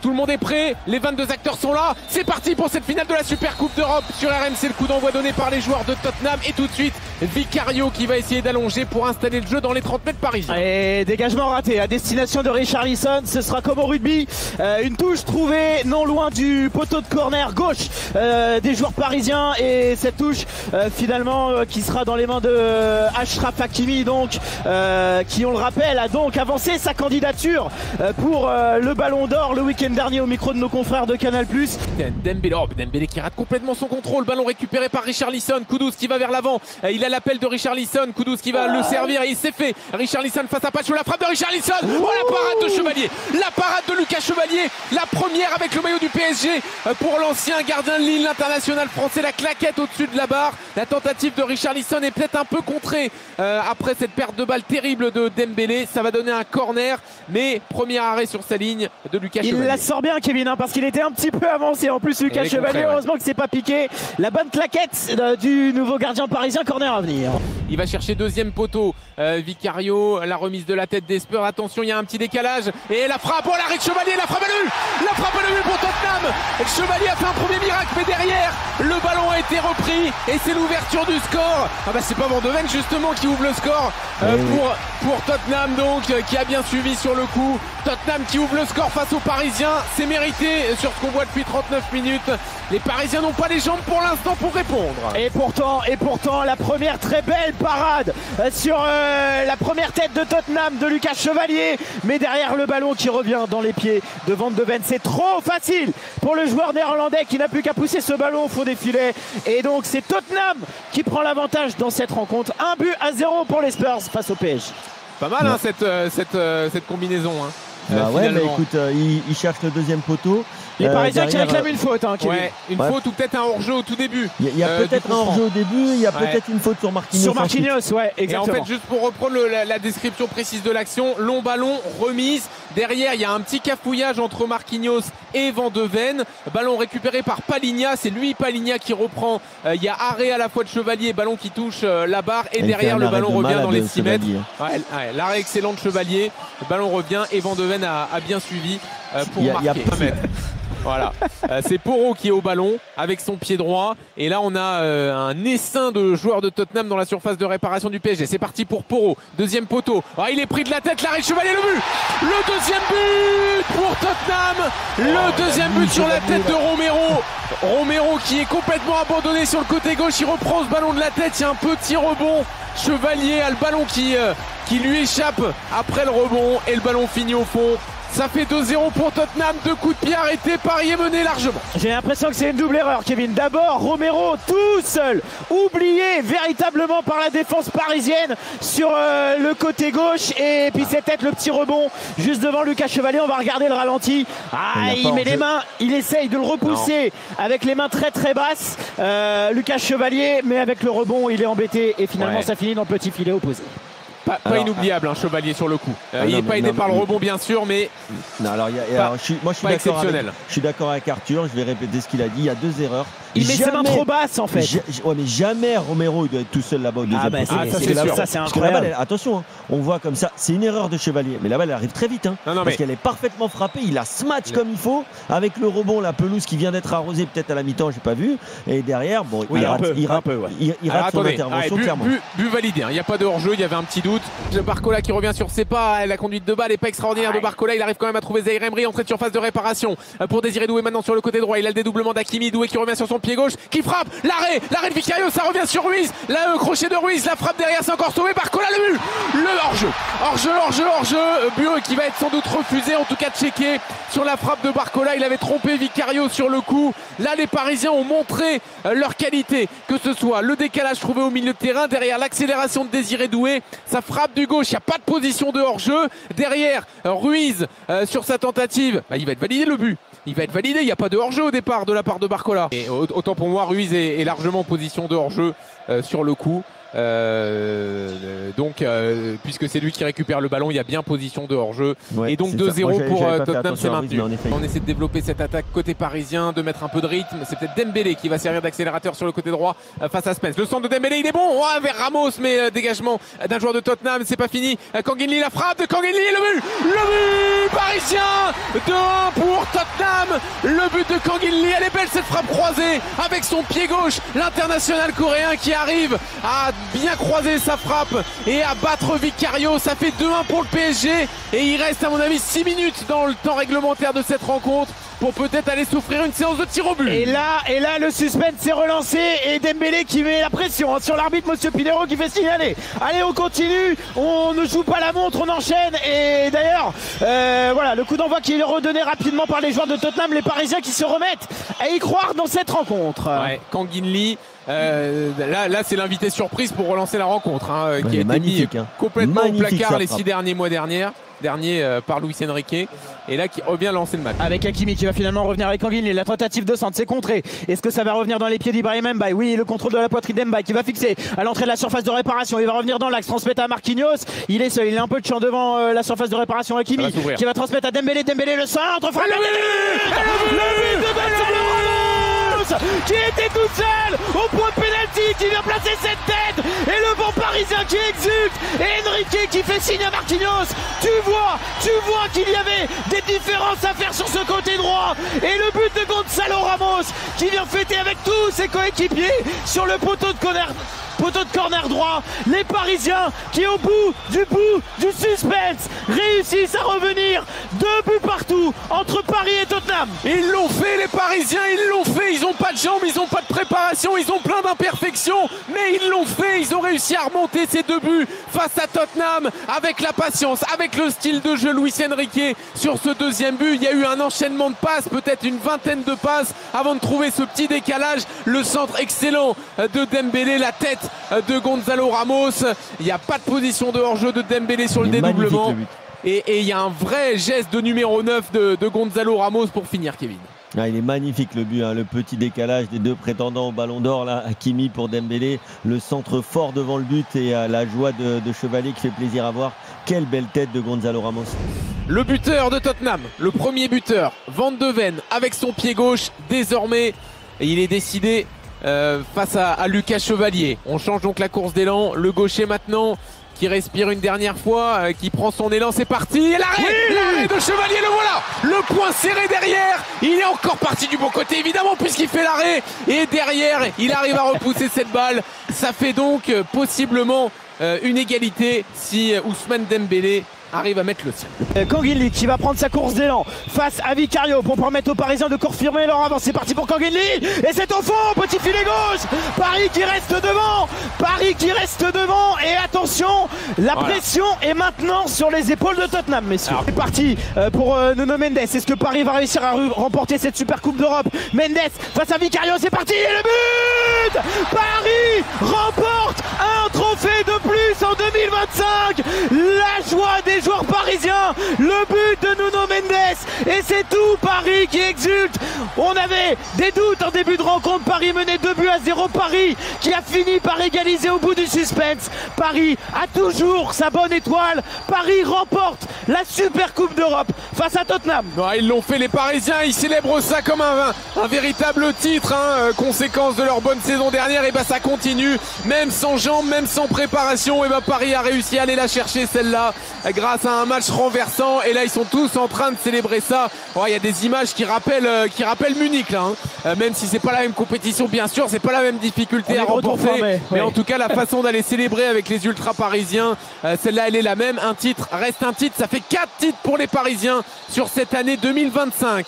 Tout le monde est prêt, les 22 acteurs sont là. C'est parti pour cette finale de la Super Coupe d'Europe sur RMC. Le coup d'envoi donné par les joueurs de Tottenham. Et tout de suite, Vicario qui va essayer d'allonger pour installer le jeu dans les 30 mètres parisiens. Et dégagement raté à destination de Richarlison. Ce sera comme au rugby. Une touche trouvée non loin du poteau de corner gauche des joueurs parisiens. Et cette touche finalement qui sera dans les mains de Achraf Hakimi, donc qui, on le rappelle, a donc avancé sa candidature pour le Ballon d'Or le week-end dernier au micro de nos confrères de Canal+. Dembélé qui rate complètement son contrôle. Ballon récupéré par Richarlison. Kudus qui va vers l'avant. Il a l'appel de Richarlison. Kudus qui va le servir et il s'est fait. Richarlison face à Pacho. La frappe de Richarlison. Oh, la parade de Chevalier. La parade de Lucas Chevalier. La première avec le maillot du PSG pour l'ancien gardien de Lille, l'international français. La claquette au-dessus de la barre. La tentative de Richarlison est peut-être un peu contrée après cette perte de balle terrible de Dembélé. Ça va donner un corner. Mais premier arrêt sur sa ligne de Lucas Chevalier. Il la sort bien, Kevin, hein, parce qu'il était un petit peu avancé. En plus, Lucas Chevalier, heureusement qu'il ne s'est pas piqué. La bonne claquette du nouveau gardien parisien. Corner à venir. Il va chercher deuxième poteau. Vicario, la remise de la tête d'Esper. Attention, il y a un petit décalage. Et la frappe, oh l'arrêt de Chevalier, la frappe à l'ul. La frappe à l'ul pour Tottenham. Chevalier a fait un premier miracle, mais derrière, le ballon a été repris. Et c'est l'ouverture du score. Ah bah c'est pas Van de Ven justement qui ouvre le score pour Tottenham, donc qui a bien suivi sur le coup. Tottenham qui ouvre le score face aux Parisiens. C'est mérité sur ce qu'on voit depuis 39 minutes. Les Parisiens n'ont pas les jambes pour l'instant pour répondre. Et pourtant, la première très belle parade sur la première tête de Tottenham de Lucas Chevalier. Mais derrière le ballon qui revient dans les pieds de Van de Ven. C'est trop facile pour le joueur néerlandais qui n'a plus qu'à pousser ce ballon au fond des filets. Et donc c'est Tottenham qui prend l'avantage dans cette rencontre. 1-0 pour les Spurs face au PSG. Pas mal hein, cette combinaison. Hein. Bah ouais, mais écoute, il cherche le deuxième poteau. Les Parisiens qui réclament une faute. Hein, faute ou peut-être un hors-jeu au tout début. Il y a peut-être un hors-jeu au début, il y a peut-être une faute sur Marquinhos. Sur Marquinhos, ouais, exactement. Et en fait, juste pour reprendre la description précise de l'action, long ballon, remise. Derrière, il y a un petit cafouillage entre Marquinhos et Van de Ven. Ballon récupéré par Palhinha. C'est lui, Palhinha, qui reprend. Il y a arrêt à la fois de Chevalier, ballon qui touche la barre. Et derrière, le ballon revient dans les 6 mètres. L'arrêt excellent de Chevalier. Le ballon revient et Van de Ven a bien suivi pour marquer. Voilà, c'est Porro qui est au ballon avec son pied droit et là on a un essaim de joueurs de Tottenham dans la surface de réparation du PSG. C'est parti pour Porro, deuxième poteau. Il est pris de la tête, l'arrêt Chevalier, le but. Le deuxième but pour Tottenham. Le deuxième but sur la tête de Romero. Romero qui est complètement abandonné sur le côté gauche. Il reprend ce ballon de la tête, il y a un petit rebond. Chevalier a le ballon qui lui échappe après le rebond et le ballon finit au fond. Ça fait 2-0 pour Tottenham, 2 coups de pied arrêtés, pari est mené largement. J'ai l'impression que c'est une double erreur, Kevin. D'abord, Romero tout seul, oublié véritablement par la défense parisienne sur le côté gauche. Et puis c'est peut-être le petit rebond juste devant Lucas Chevalier. On va regarder le ralenti. Il met les mains, il essaye de le repousser avec les mains très très basses. Lucas Chevalier, mais avec le rebond, il est embêté. Et finalement, ça finit dans le petit filet opposé. Pas inoubliable, hein, Chevalier sur le coup. Il n'est pas aidé par le rebond, bien sûr, mais je suis d'accord avec Arthur. Je vais répéter ce qu'il a dit. Il y a 2 erreurs. Il met ses mains trop basses en fait. Mais jamais Romero il doit être tout seul là-bas. Ça c'est incroyable. Attention, hein, on voit comme ça, c'est une erreur de Chevalier. Mais là-bas, elle arrive très vite. Hein, parce qu'elle est parfaitement frappée. Il a smash comme il faut. Avec le rebond, la pelouse qui vient d'être arrosée peut-être à la mi-temps, j'ai pas vu. Et derrière, bon, il rate son intervention clairement. But validé. Il n'y a pas de hors-jeu. Il y avait un petit doute. Barcola qui revient sur ses pas. La conduite de balle n'est pas extraordinaire de Barcola. Il arrive quand même à trouver Zaïre Emery. Entrée de surface de réparation pour Désiré Doué maintenant sur le côté droit. Il a le dédoublement d'Hakimi. Doué qui revient sur son pied gauche, qui frappe, l'arrêt de Vicario, ça revient sur Ruiz, là crochet de Ruiz, la frappe derrière, c'est encore sauvé par Barcola, le but, le hors-jeu, but qui va être sans doute refusé, en tout cas checké sur la frappe de Barcola. Il avait trompé Vicario sur le coup. Là les Parisiens ont montré leur qualité, que ce soit le décalage trouvé au milieu de terrain, derrière l'accélération de Désiré Doué, sa frappe du gauche, il n'y a pas de position de hors-jeu, derrière Ruiz sur sa tentative, il va être validé le but. Il va être validé, il n'y a pas de hors-jeu au départ de la part de Barcola. Et autant pour moi, Ruiz est largement en position de hors-jeu sur le coup. Donc, puisque c'est lui qui récupère le ballon, il y a bien position de hors-jeu. Ouais, et donc 2-0 pour Tottenham, c'est maintenu. On essaie de développer cette attaque côté parisien, de mettre un peu de rythme. C'est peut-être Dembélé qui va servir d'accélérateur sur le côté droit face à Spence. Le centre de Dembélé, il est bon vers Ramos, mais dégagement d'un joueur de Tottenham, c'est pas fini. Kanginli, la frappe de Kanginli, le but parisien, 2-1 pour Tottenham. Le but de Kanginli, elle est belle cette frappe croisée avec son pied gauche. L'international coréen qui arrive à bien croiser sa frappe et à battre Vicario. Ça fait 2-1 pour le PSG et il reste à mon avis 6 minutes dans le temps réglementaire de cette rencontre pour peut-être aller s'offrir une séance de tir au but. Et là le suspense s'est relancé et Dembélé qui met la pression sur l'arbitre, Monsieur Pinero, qui fait signaler. Allez, on continue, on ne joue pas la montre, on enchaîne. Et d'ailleurs, voilà, le coup d'envoi qui est redonné rapidement par les joueurs de Tottenham, les Parisiens qui se remettent à y croire dans cette rencontre. Ouais, Kanginli. Là c'est l'invité surprise pour relancer la rencontre, qui a été mis complètement au placard les 6 derniers mois derniers par Luis Enrique, et là qui revient lancer le match. Avec Hakimi qui va finalement revenir avec Kanginli, la tentative de centre, c'est contré. Est-ce que ça va revenir dans les pieds d'Ibrahim Mbaye? Oui, le contrôle de la poitrine d'Mbaye qui va fixer à l'entrée de la surface de réparation. Il va revenir dans l'axe, transmettre à Marquinhos. Il est seul, il a un peu de champ devant la surface de réparation. Hakimi qui va transmettre à Dembélé. Dembélé le centre, frappe, le but de Gonzalo Ramos qui était tout seul au point de pénalty, qui vient placer cette tête, et le banc parisien qui exulte, et Enrique qui fait signe à Marquinhos. Tu vois qu'il y avait des différences à faire sur ce côté droit, et le but de Gonzalo Ramos qui vient fêter avec tous ses coéquipiers sur le poteau de corner droit. Les Parisiens qui au bout du suspense réussissent à revenir. 2 buts partout entre Paris et Tottenham. Ils l'ont fait, les Parisiens, ils l'ont fait. Ils n'ont pas de jambes, ils n'ont pas de préparation, ils ont plein d'imperfections, mais ils l'ont fait. Ils ont réussi à remonter ces 2 buts face à Tottenham avec la patience, avec le style de jeu Luis Enrique. Sur ce deuxième but, il y a eu un enchaînement de passes, peut-être une vingtaine de passes avant de trouver ce petit décalage. Le centre excellent de Dembélé, la tête de Gonzalo Ramos. Il n'y a pas de position de hors-jeu de Dembélé sur le dédoublement. Et il y a un vrai geste de numéro 9 de Gonzalo Ramos pour finir, Kevin. Ah, il est magnifique le but, le petit décalage des 2 prétendants au ballon d'or, là, Hakimi pour Dembélé, le centre fort devant le but et la joie de Chevalier qui fait plaisir à voir. Quelle belle tête de Gonzalo Ramos. Le buteur de Tottenham, le premier buteur, Van de Ven avec son pied gauche désormais, et il est décidé face à Lucas Chevalier. On change donc la course d'élan, le gaucher maintenant qui respire une dernière fois, qui prend son élan, c'est parti, et l'arrêt de Chevalier, le voilà, le point serré derrière, il est encore parti du bon côté évidemment puisqu'il fait l'arrêt, et derrière il arrive à repousser cette balle. Ça fait donc possiblement une égalité si Ousmane Dembélé arrive à mettre le sien. Kanginli qui va prendre sa course d'élan face à Vicario pour permettre aux Parisiens de confirmer leur avance. C'est parti pour Kanginli et c'est au fond, petit filet gauche. Paris qui reste devant et attention, la pression est maintenant sur les épaules de Tottenham, messieurs. C'est parti pour Nuno Mendes. Est-ce que Paris va réussir à remporter cette super coupe d'Europe? Mendes face à Vicario, c'est parti et le but. Paris remporte un trophée de plus en 2025. La joie des joueurs parisiens, le but de Nuno Mendes, et c'est tout Paris qui exulte. On avait des doutes en début de rencontre, Paris menait 2-0, Paris qui a fini par égaliser au bout du suspense. Paris a toujours sa bonne étoile, Paris remporte la super coupe d'Europe face à Tottenham. Ils l'ont fait les Parisiens, ils célèbrent ça comme un véritable titre, conséquence de leur bonne saison dernière. Et ça continue, même sans jambes, même sans préparation, et Paris a réussi à aller la chercher celle-là grâce à un match renversant, et là ils sont tous en train de célébrer ça. Il y a des images qui rappellent Munich là, même si c'est pas la même compétition, bien sûr, c'est pas la même difficulté à remporter, mais en tout cas la façon d'aller célébrer avec les ultras parisiens, celle-là elle est la même. Un titre reste un titre, ça fait 4 titres pour les Parisiens sur cette année 2025.